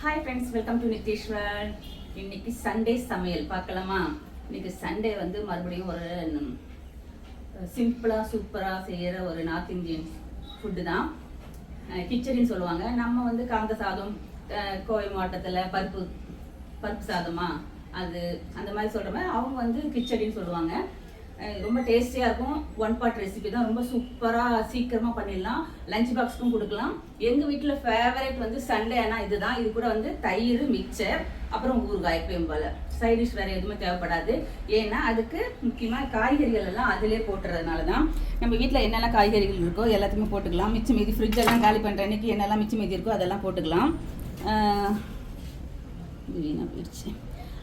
Hi friends, welcome to Nitheeswar. இன்னைக்கு Sunday சமையல் பார்க்கலாமா? இன்னைக்கு சண்டே வந்து மறுபடியும் ஒரு சிம்பிளாக சூப்பராக செய்கிற ஒரு நார்த் இந்தியன் ஃபுட்டு தான். கிச்சடின்னு சொல்லுவாங்க. நம்ம வந்து காந்த சாதம், கோவை மாவட்டத்தில் பருப்பு சாதமா அது அந்த மாதிரி சொல்கிற மாதிரி அவங்க வந்து கிச்சடின்னு சொல்லுவாங்க. ரொம்ப டேஸ்டியாக இருக்கும். ஒன் பார்ட் ரெசிபி தான். ரொம்ப சூப்பராக சீக்கிரமாக பண்ணிடலாம். லஞ்ச் பாக்ஸ்க்கும் கொடுக்கலாம். எங்கள் வீட்டில் ஃபேவரேட் வந்து சண்டே ஆனால் இதுதான். இது கூட வந்து தயிர், மிக்சர், அப்புறம் ஊறுகாய் எப்பயும் போல். சைட் டிஷ் வேறு எதுவுமே தேவைப்படாது. ஏன்னா அதுக்கு முக்கியமாக காய்கறிகள் எல்லாம் அதிலே போட்டுறதுனால தான். நம்ம வீட்டில் என்னெல்லாம் காய்கறிகள் இருக்கோ எல்லாத்தையுமே போட்டுக்கலாம். மிச்சம் மீதி ஃப்ரிட்ஜெல்லாம் காலி பண்ணுற அன்றைக்கி என்னெல்லாம் மிச்சம் மீதி இருக்கோ அதெல்லாம் போட்டுக்கலாம். வீணாக போயிடுச்சு.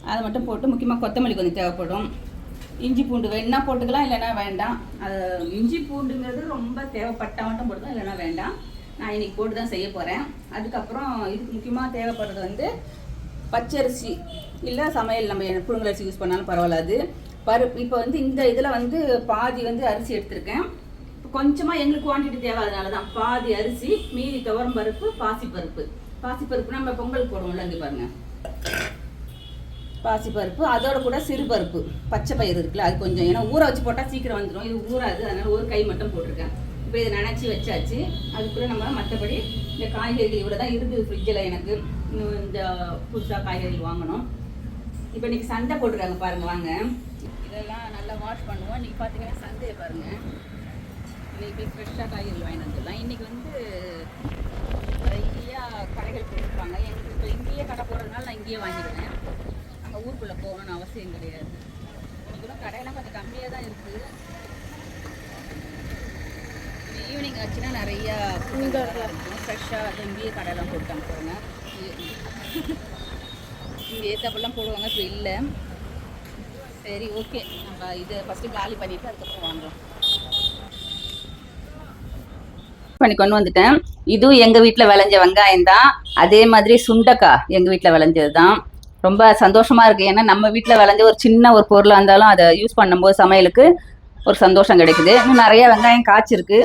அதை மட்டும் போட்டு முக்கியமாக கொத்தமல்லி கொஞ்சம் தேவைப்படும். இஞ்சி பூண்டு வேணா போட்டுக்கலாம், இல்லைன்னா வேண்டாம். அது இஞ்சி பூண்டுங்கிறது ரொம்ப தேவைப்பட்ட மட்டும் போட்டுக்கலாம், இல்லைன்னா வேண்டாம். நான் இன்னைக்கு போட்டு தான் செய்ய போகிறேன். அதுக்கப்புறம் இதுக்கு முக்கியமாக தேவைப்படுறது வந்து பச்சரிசி, இல்லை சமையல் நம்ம புழுங்கல் யூஸ் பண்ணாலும் பரவாயில்ல. பருப்பு இப்போ வந்து இந்த இதில் வந்து பாதி வந்து அரிசி எடுத்திருக்கேன். இப்போ கொஞ்சமாக எங்களுக்கு குவான்டிட்டி தேவை, அதனால தான் பாதி அரிசி, மீதி துவரம் பருப்பு, பாசிப்பருப்பு நம்ம பொங்கல் போடுவோம்ல, இங்கே பாருங்கள். பாசிப்பருப்பு, அதோட கூட சிறுபருப்பு, பச்சை பயிறு இருக்குல்ல, அது கொஞ்சம். ஏன்னா ஊற வச்சு போட்டால் சீக்கிரம் வந்துடும், இது ஊறாது. அதனால் ஒரு கை மட்டும் போட்டிருக்கேன். இப்போ இதை நினச்சி வச்சாச்சு. அதுக்குள்ளே நம்ம மற்றபடி இந்த காய்கறிகள் இவ்வளோ தான் இருக்குது ஃப்ரிட்ஜில். எனக்கு இன்னும் இந்த புதுசாக காய்கறிகள் வாங்கணும். இப்போ இன்றைக்கி சந்தை போட்டிருக்காங்க பாருங்கள், வாங்க. இதெல்லாம் நல்லா வாஷ் பண்ணுவோம். இன்றைக்கி பார்த்தீங்கன்னா சந்தையை பாருங்கள். இன்றைக்கி ஃப்ரெஷ்ஷாக காய்கறிகள் வாங்கிட்டு வந்துடலாம். இன்றைக்கி வந்து நிறையா கடைகள் போட்டிருப்பாங்க. எனக்கு இப்போ இங்கேயே கடை போடுறதுனால நான் இங்கேயே வாங்கிடுவேன். அங்கே ஊருக்குள்ளே போகணும்னு அவசியம் கிடையாது. இன்றைக்கெல்லாம் கடையெல்லாம் கொஞ்சம் கம்மியாக தான் இருக்குது. ஈவினிங் ஆச்சுன்னா நிறையா ஃப்ரெஷ்ஷாக அது இங்கேயே கடையெல்லாம் போட்டாங்க பாருங்க. இங்கே ஏற்றப்பெல்லாம் போடுவாங்க, இப்போ இல்லை. சரி, ஓகே, நம்ம இதை ஃபஸ்ட்டு காலி பண்ணிவிட்டு அதுக்கப்புறம் வாங்குறோம். பண்ணி கொண்டு வந்துட்டேன். இதுவும் எங்கள் வீட்டில் விளைஞ்ச வெங்காயம் தான். அதே மாதிரி சுண்டக்காய் எங்கள் வீட்டில் விளைஞ்சது தான். ரொம்ப சந்தோஷமாக இருக்குது. ஏன்னா நம்ம வீட்டில் விளைஞ்ச ஒரு சின்ன ஒரு பொருளாக இருந்தாலும் அதை யூஸ் பண்ணும்போது சமையலுக்கு ஒரு சந்தோஷம் கிடைக்குது. இன்னும் நிறைய வெங்காயம் காய்ச்சிருக்கு.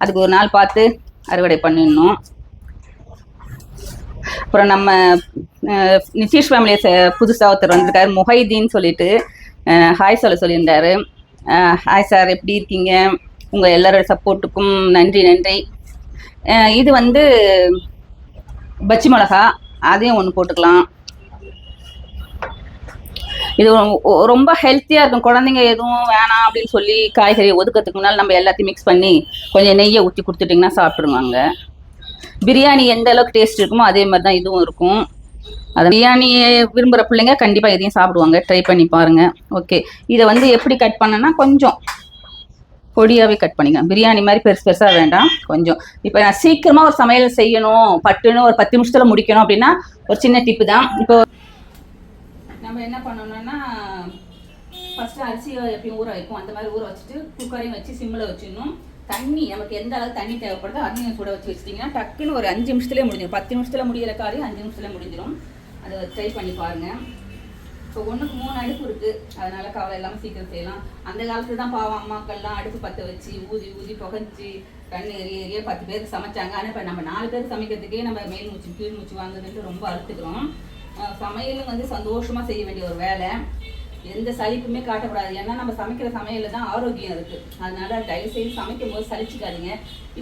அதுக்கு ஒரு நாள் பார்த்து அறுவடை பண்ணிடணும். அப்புறம் நம்ம நித்தீஷ் ஃபேமிலியை புதுசாக ஒருத்தர் வந்திருக்காரு, முஹைதீன் சொல்லிட்டு ஹாய் சொல்லியிருந்தாரு. ஹாய் சார், எப்படி இருக்கீங்க? உங்கள் எல்லாரோட சப்போர்ட்டுக்கும் நன்றி. இது வந்து பச்சி மிளகா, அதையும் ஒன்று போட்டுக்கலாம். இது ரொம்ப ஹெல்த்தியாக இருக்கும். குழந்தைங்க எதுவும் வேணாம் அப்படின்னு சொல்லி காய்கறியை ஒதுக்கிறதுக்கு முன்னால் நம்ம எல்லாத்தையும் மிக்ஸ் பண்ணி கொஞ்சம் நெய்யை ஊற்றி கொடுத்துட்டிங்கன்னா சாப்பிட்ருவாங்க. பிரியாணி எந்த அளவுக்கு டேஸ்ட் இருக்குமோ அதே மாதிரி தான் இதுவும் இருக்கும். அது பிரியாணியை விரும்புகிற பிள்ளைங்க கண்டிப்பாக இதையும் சாப்பிடுவாங்க. ட்ரை பண்ணி பாருங்கள். ஓகே, இதை வந்து எப்படி கட் பண்ணனா கொஞ்சம் பொடியாகவே கட் பண்ணிக்கலாம். பிரியாணி மாதிரி பெருசாக வேண்டாம், கொஞ்சம். இப்போ நான் சீக்கிரமாக ஒரு சமையல் செய்யணும், பட்டுன்னு ஒரு 10 நிமிஷத்தில் முடிக்கணும் அப்படின்னா ஒரு சின்ன டிப்பு தான். இப்போ நம்ம என்ன பண்ணணும்னா, ஃபஸ்ட்டு அரிசியை எப்பயும் ஊற வைப்போம். அந்த மாதிரி ஊற வச்சுட்டு குக்கரையும் வச்சு சிம்மில் வச்சிடணும். தண்ணி நமக்கு எந்த அளவுக்கு தண்ணி தேவைப்படுதோ அதையும் சுட வச்சு வச்சிட்டிங்கன்னா டக்குன்னு ஒரு 5 நிமிஷத்துலேயே முடிஞ்சிடும். 10 நிமிஷத்தில் முடிகிற காரியம் 5 நிமிஷத்தில் முடிஞ்சிடும். அதை ட்ரை பண்ணி பாருங்கள். இப்போ 1க்கு 3 அடுப்பு இருக்குது, அதனால் கவலை இல்லாமல் சீக்கிரம் செய்யலாம். அந்த காலத்தில் தான் பாவம் அம்மாக்கள்லாம் அடுப்பு பற்ற வச்சு ஊதி புகைச்சி கண்ணு எரிய 10 பேருக்கு சமைச்சாங்க. ஆனால் இப்போ நம்ம 4 பேருக்கு சமைக்கிறதுக்கே நம்ம மேல் மூச்சு கீழ் மூச்சு வாங்குதுன்ட்டு ரொம்ப அழுத்துக்கிறோம். சமையலும் வந்து சந்தோஷமாக செய்ய வேண்டிய ஒரு வேலை. எந்த சலிப்புமே காட்டக்கூடாது. ஏன்னா நம்ம சமைக்கிற சமையலில் தான் ஆரோக்கியம் இருக்குது. அதனால தயவுசெய்து சமைக்கும் போது சலிச்சுக்காதீங்க.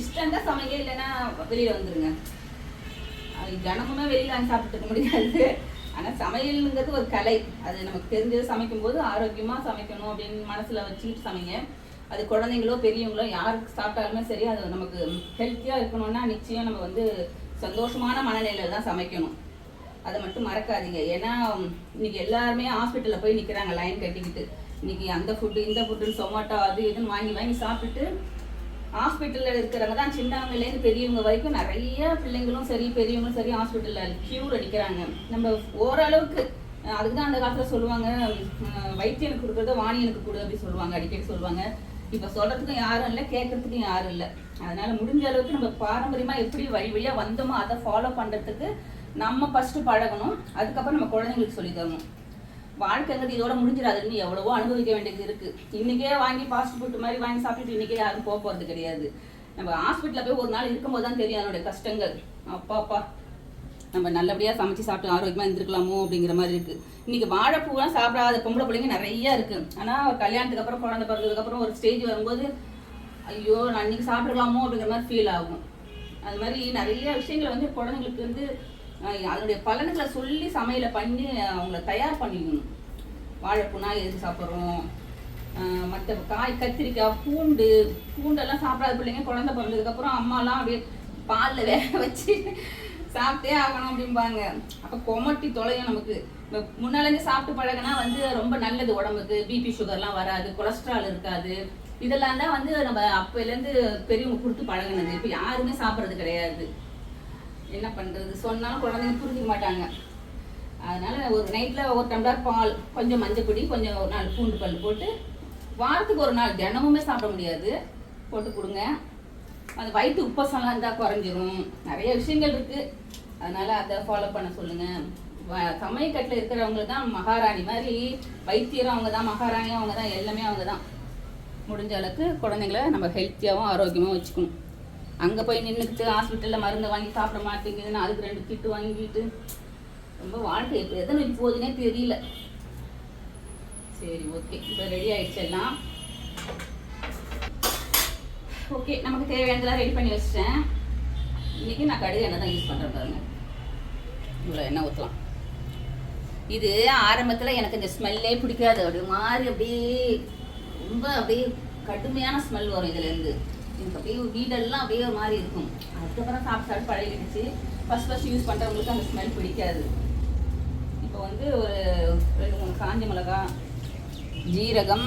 இஷ்டம் தான் சமைக்க, இல்லைன்னா வெளியில் வந்துடுங்க. தினமுமே வெளியில் வாங்கி சாப்பிட்டுக்க முடியாது. ஆனால் சமையலுங்கிறது ஒரு கலை. அது நமக்கு தெரிஞ்சது சமைக்கும்போது ஆரோக்கியமாக சமைக்கணும் அப்படின்னு மனசில் வச்சுக்கிட்டு சமைங்க. அது குழந்தைங்களோ பெரியவங்களோ யாருக்கு சாப்பிட்டாலுமே சரி, அது நமக்கு ஹெல்த்தியாக இருக்கணும்னா நிச்சயம் நம்ம வந்து சந்தோஷமான மனநிலையில் தான் சமைக்கணும். அதை மட்டும் மறக்காதீங்க. ஏன்னா இன்னைக்கு எல்லாருமே ஹாஸ்பிட்டலில் போய் நிற்கிறாங்க லைன் கட்டிக்கிட்டு. இன்னைக்கு அந்த ஃபுட்டு இந்த ஃபுட்டுன்னு சொமாட்டோ அது இதுன்னு வாங்கி சாப்பிட்டுட்டு ஹாஸ்பிட்டலில் இருக்கிறவங்க தான் சின்னவங்கலேருந்து பெரியவங்க வரைக்கும் நிறைய பிள்ளைங்களும் சரி பெரியவங்களும் சரி ஹாஸ்பிட்டலில் க்யூவில் நிற்கிறாங்க. நம்ம ஓரளவுக்கு அதுக்கு தான் அந்த காலத்தில் சொல்லுவாங்க, வைத்தியனுக்கு கொடுக்குறத வாணியனுக்கு கொடு அப்படி சொல்லுவாங்க, அடிக்கடி சொல்லுவாங்க. இப்போ சொல்கிறதுக்கும் யாரும் இல்லை, கேட்குறதுக்கும் யாரும் இல்லை. அதனால் முடிஞ்ச அளவுக்கு நம்ம பாரம்பரியமாக எப்படி வழியாக வந்தோமோ அதை ஃபாலோ பண்ணுறதுக்கு நம்ம ஃபஸ்ட்டு பழகணும். அதுக்கப்புறம் நம்ம குழந்தைங்களுக்கு சொல்லி தரணும். வாழ்க்கைங்கிறது இதோட முடிஞ்சிடாதுன்னு எவ்வளவோ அனுபவிக்க வேண்டியது இருக்குது. இன்றைக்கே வாங்கி ஃபாஸ்ட் ஃபுட் மாதிரி வாங்கி சாப்பிட்டுட்டு இன்றைக்கே யாரும் போகிறது கிடையாது. நம்ம ஹாஸ்பிட்டலில் போய் ஒரு நாள் இருக்கும்போது தான் தெரியும் அதனுடைய கஷ்டங்கள். அப்பா நம்ம நல்லபடியாக சமைச்சு சாப்பிட்டு ஆரோக்கியமாக இருந்திருக்கலாமோ அப்படிங்கிற மாதிரி இருக்குது. இன்றைக்கி வாழைப்பூலாம் சாப்பிடாத பொம்பளை பிள்ளைங்க நிறையா இருக்குது. ஆனால் ஒரு கல்யாணத்துக்கு அப்புறம் குழந்தை பிறந்ததுக்கப்புறம் ஒரு ஸ்டேஜ் வரும்போது ஐயோ நான் இன்றைக்கி சாப்பிட்ருக்கலாமோ அப்படிங்கிற மாதிரி ஃபீல் ஆகும். அது மாதிரி நிறைய விஷயங்களை வந்து குழந்தைங்களுக்கு வந்து அதனுடைய பலன்களை சொல்லி சமையலை பண்ணி அவங்கள தயார் பண்ணிக்கணும். வாழைப்பூனா எதுக்கு சாப்பிட்றோம், மற்ற காய், கத்திரிக்காய், பூண்டெல்லாம் சாப்பிடாத பிள்ளைங்க குழந்தை பிறந்ததுக்கப்புறம் அம்மாலாம் அப்படியே பாலில் வேக வச்சு சாப்பிட்டே ஆகணும் அப்படிம்பாங்க. அப்போ கொமட்டி தொலையும். நமக்கு முன்னாலேருந்து சாப்பிட்டு பழகினா வந்து ரொம்ப நல்லது உடம்புக்கு. பிபி சுகர்லாம் வராது, கொலஸ்ட்ரால் இருக்காது. இதெல்லாம் தான் வந்து நம்ம அப்போலேருந்து பெரியவங்க கொடுத்து பழகினது. இப்போ யாருமே சாப்பிட்றது கிடையாது. என்ன பண்ணுறது, சொன்னாலும் குழந்தைங்க புரிஞ்சிக்க மாட்டாங்க. அதனால் ஒரு நைட்டில் ஒரு டம்ளர் பால், கொஞ்சம் மஞ்சப்பொடி, கொஞ்சம் ஒரு 4 பூண்டு பல் போட்டு வாரத்துக்கு ஒரு நாள், தினமுமே சாப்பிட முடியாது, போட்டு கொடுங்க. அந்த வயிற்று உப்பசம்லாம் இருந்தால் குறைஞ்சிரும். நிறைய விஷயங்கள் இருக்குது. அதனால் அதை ஃபாலோ பண்ண சொல்லுங்கள். சமையக்கட்டில் இருக்கிறவங்க தான் மகாராணி மாதிரி, வைத்தியரும் அவங்க தான், மகாராணியும் அவங்க தான், எல்லாமே அவங்க தான். முடிஞ்ச அளவுக்கு குழந்தைங்கள நம்ம ஹெல்த்தியாகவும் ஆரோக்கியமாக வச்சுக்கணும். அங்கே போய் நின்றுக்கிட்டு ஹாஸ்பிட்டலில் மருந்து வாங்கி சாப்பிட மாட்டேங்குதுன்னு அதுக்கு 2 திட்டு வாங்கிட்டு ரொம்ப வாழ்க்கை இப்போ எதை நோக்கி போகுதுன்னே தெரியல. சரி, ஓகே, இப்போ ரெடி ஆகிடுச்சு எல்லாம். ஓகே, நமக்கு தேவையானதெல்லாம் ரெடி பண்ணி வச்சிட்டேன். இன்றைக்கி நான் கடுகு எண்ணெய் தான் யூஸ் பண்ணுறேன் பாருங்க. இவ்வளோ எண்ணெய் ஊற்றலாம். இது ஆரம்பத்தில் எனக்கு இந்த ஸ்மெல்லே பிடிக்காது. அப்படி மாதிரி அப்படியே ரொம்ப அப்படியே கடுமையான ஸ்மெல் வரும் இதுலேருந்து. எனக்கு அப்படியே வீடெல்லாம் அப்படியே ஒரு மாதிரி இருக்கும். அதுக்கப்புறம் சாப்பிட்டு பழகிடுச்சு. ஃபஸ்ட் யூஸ் பண்ணுறவங்களுக்கு அந்த ஸ்மெல் பிடிக்காது. இப்போ வந்து ஒரு 2-3 காஞ்ச மிளகா, ஜீரகம்,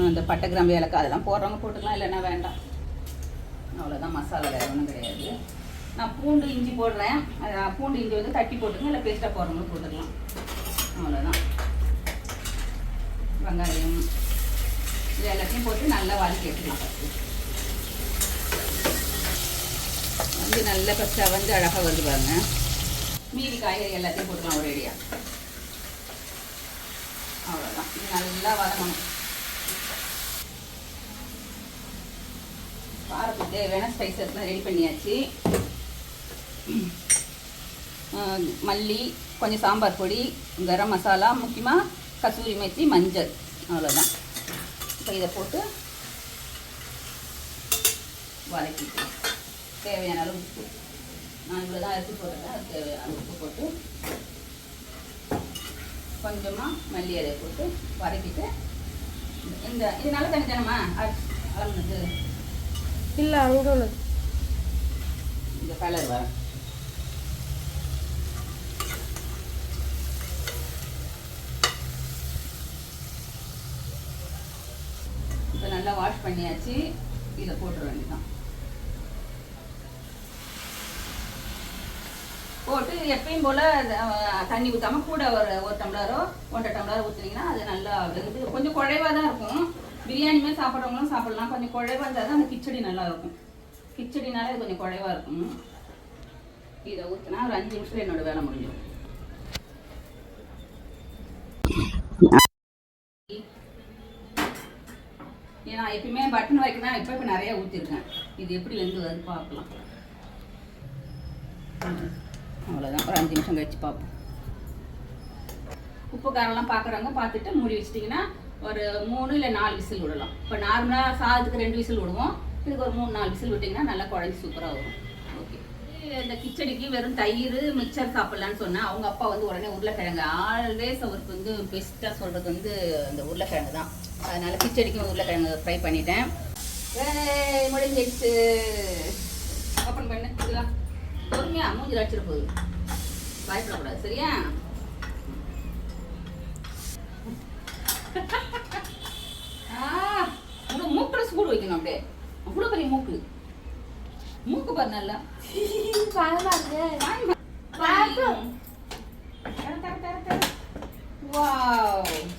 இந்த பட்டை, கிராம்பு, ஏலக்காய் அதெல்லாம் போடுறவங்க போட்டுக்கலாம், இல்லைன்னா வேண்டாம். அவ்வளோதான், மசாலா வேறு ஒன்றும் கிடையாது. நான் பூண்டு இஞ்சி போடுறேன். பூண்டு இஞ்சி வந்து தட்டி போட்டுங்க, இல்லை பேஸ்ட்டாக போடுறவங்க போட்டுக்கலாம். அவ்வளோதான். வெங்காயம் இது எல்லாத்தையும் போட்டு நல்லா வதக்கி எடுத்துக்கலாம். ஃபஸ்ட்டு வந்து நல்லா ஃபஸ்ட்டாக வந்து அழகாக வருது பாருங்க. மீதி காய்கறி எல்லாத்தையும் போட்டுக்கலாம் ஒரு ஐடியா. அவ்வளோதான். இது நல்லா வதங்கணும். காரத்துக்கு தேவையான ஸ்பைசஸ்லாம் ரெடி பண்ணியாச்சு. மல்லி, கொஞ்சம் சாம்பார் பொடி, கரம் மசாலா, முக்கியமாக கசூரி மேத்தி, மஞ்சள், அவ்வளோதான். இப்போ இதை போட்டு வதக்கிட்டு தேவையான அளவு உப்பு, நான் இவ்வளோ தான் அரிசி போட்டுருக்கேன், அது தேவையான உப்பு போட்டு கொஞ்சமாக மல்லி இலையை போட்டு வதக்கிட்டு இது நல்லா தனித்தனமா அளவுனது இல்லை அங்கே உள்ளது இந்த கலர் வர இப்போ நல்லா வாஷ் பண்ணியாச்சு. இதை போட்டுற வேண்டியதான். போட்டு எப்பயும் போல் தண்ணி ஊற்றாமல் கூட ஒரு டம்ளரோ 1.5 டம்ளரோ ஊற்றுனீங்கன்னா அது நல்லா வெந்து கொஞ்சம் குழைவாக தான் இருக்கும். பிரியாணிமே சாப்பிட்றவங்களும் சாப்பிட்லாம். கொஞ்சம் குழைவாக இருந்தால் தான் அந்த கிச்சடி நல்லா இருக்கும். கிச்சடினாலே கொஞ்சம் குழைவாக இருக்கும். இதை ஊற்றினா ஒரு 5 நிமிஷத்தில் என்னோடய வேலை முடிஞ்சிடும். ஏன்னா எப்பயுமே பட்டன் வைக்கணும். இப்போ நிறைய ஊற்றிருக்கேன். இது எப்படி வெந்து வருது பார்க்கலாம். அவ்வளோதான். ஒரு 5 நிமிஷம் கழிச்சு பார்ப்போம். உப்பு காரம்லாம் பார்க்குறவங்க பார்த்துட்டு மூடி வச்சிட்டிங்கன்னா ஒரு 3 இல்லை 4 விசில் விடலாம். இப்போ நார்மலாக சாதத்துக்கு 2 விசில் விடுவோம். இதுக்கு ஒரு 3-4 விசில் விட்டிங்கன்னா நல்லா குழஞ்சி சூப்பராக வரும். ஓகே, இந்த கிச்சடிக்கு வெறும் தயிர் மிக்சர் சாப்பிட்லான்னு சொன்னால் அவங்க அப்பா வந்து உடனே உருளைக்கிழங்கு, ஆல்வேஸ் அவருக்கு வந்து பெஸ்ட்டாக சொல்கிறது வந்து அந்த உருளைக்கிழங்கு தான். அதனால் கிச்சடிக்கும் உருளைக்கிழங்கு ஃப்ரை பண்ணிட்டேன். முடிஞ்சிடுச்சு. ஓப்பன் பண்ணு. இதுதான் பொறுமையா மூஞ்சி அடிச்சிட போகுது, பயப்படக்கூடாது, சரியா? மூக்குல சூடு வைக்கணும். அப்படியே அவ்வளோ பெரிய மூக்கு பாரு. நல்லா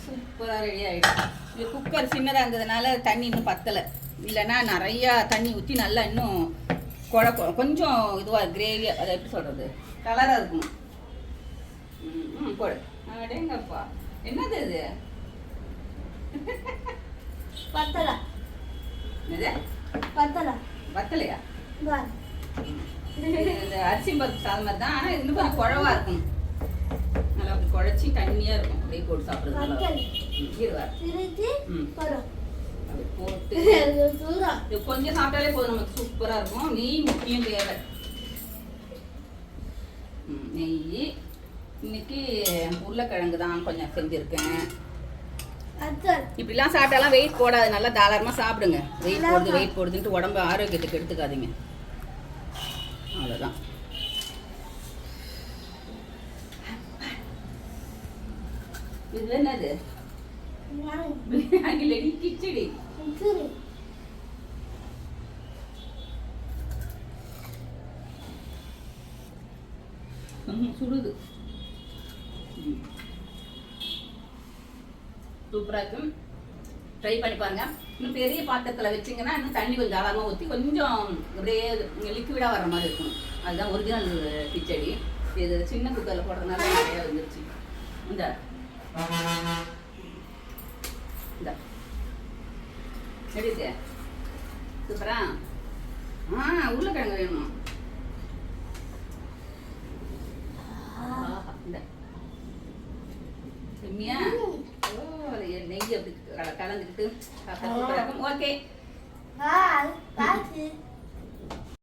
சூப்பராக ரெடி ஆகிடும். இது குக்கர் சின்னதாக இருந்ததுனால தண்ணி இன்னும் பத்தலை. இல்லைன்னா நிறையா தண்ணி ஊற்றி நல்லா இன்னும் கொஞ்சம் இதுவாக கிரேவியாக, அதை எப்படி சொல்கிறது, கலராக இருக்கும். போடு. அடேங்கப்பா, என்னது இது? பத்தலை. என்னது? பத்தலை. பத்தலையா? இந்த அரிசி பருப்பு சாதம் மாதிரி தான், ஆனால் இன்னும் கொஞ்சம் குழவா இருக்கும். நல்லா அப்படி குழச்சி தண்ணியாக இருக்கும். அப்படியே போட்டு சாப்பிட்றது நல்லா இருக்கும். இருவா ம் அப்படி போட்டு இது கொஞ்சம் சாப்பிட்டாலே போதும், நமக்கு சூப்பராக இருக்கும். நெய் முக்கியம் தேவை. நெய் இன்னைக்கு உருளைக்கிழங்கு தான் கொஞ்சம் செஞ்சுருக்கேன். இப்படிலாம் சாப்பிட்டாலாம் வெயிட் போடாது. நல்லா தாராளமாக சாப்பிடுங்க. வெயிட் போடுதுன்ட்டு உடம்பு ஆரோக்கியத்துக்கு எடுத்துக்காதீங்க. அவ்வளோதான். இது என்னது? பிரியாணி கிச்சடி. சுடுது. சூப்பராக இருக்கும். ட்ரை பண்ணி பாருங்க. இன்னும் பெரிய பாத்திரத்தில் வச்சிங்கன்னா இன்னும் தண்ணி கொஞ்சம் தாராளமாக ஊற்றி கொஞ்சம் அப்படியே லிக்விடாக வர்ற மாதிரி இருக்கும். அதுதான் ஒரிஜினல் கிச்சடி. இது சின்ன குக்கரில் போடுறதுனால நிறையா வந்துருச்சு. இந்த எப்படி இருக்கு? சூப்பரா? உருளைக்கிழங்கு வேணும். இந்த செம்மியா நெய் அப்படி கலந்துக்கிட்டு ஓகே.